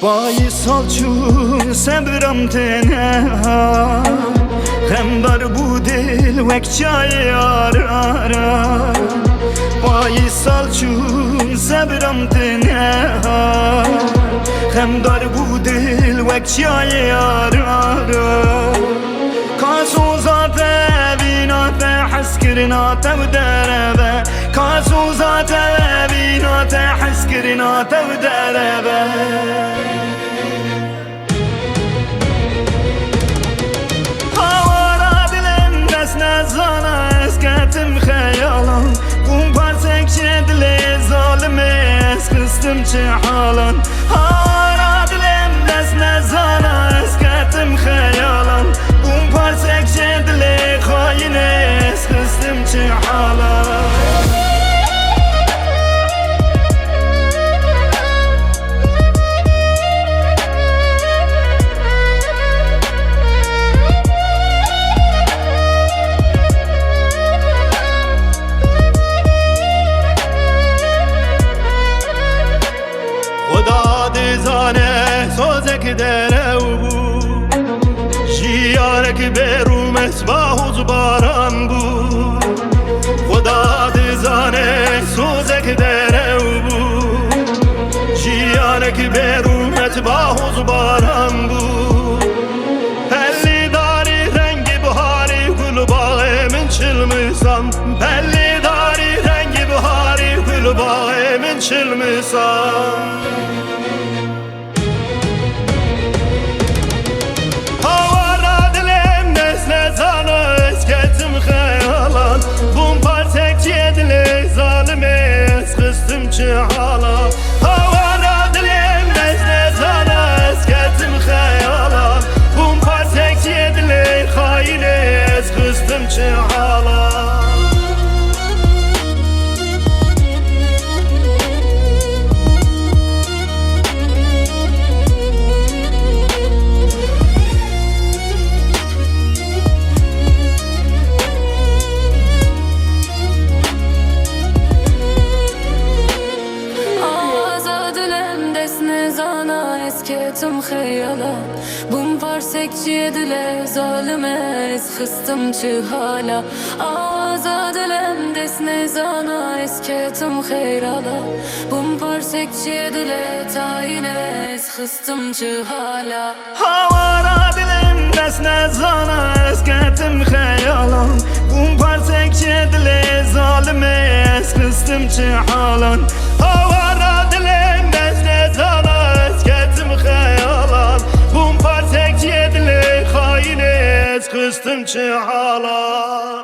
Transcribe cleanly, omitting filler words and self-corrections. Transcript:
بای سال چون صبرم تنها غم دار بود دل وک چای آرارا بای سال چون صبرم تنها غم دار بود دل وک چای آرارا کاسو ذات بینات حس کرنات و دربه کاسو ذات بینات حس کرنات و دربه اسكتم خيالان قوم بارسك شدلي ظالم اسكستم حالان هارا دلم دست نزانا اسكتم خيالان قوم بارسك شدلي خاين اسكستم حالان سوزك درو جيارك برو مسباح زباران بو خدا دزانه سوزك درو جيارك برو مسباح زباران بو پلی داری رنگ بهاری گل باغ من چلمسام پلی داری رنگ بهاری گل باغ من چلمسام حالا هوا دلم دست زانا اسکتم خیالا بوم پارتک دلی خاینه اسکستم چه حالا اسكتم خيالا بوم پارسك دل ظالمه اسخستم چه حالا آزاد دلم دست نزانا اسكتم خيالا بوم پارسك دل تاینه اسخستم چه حالا هوا دلم دست نزانا اسكتم خيالا بوم پارسك دل ظالمه اسخستم چه حالا هوا دلم دست نزانا خیالان بوم پارتک دل خاینه اسکستم چه حالا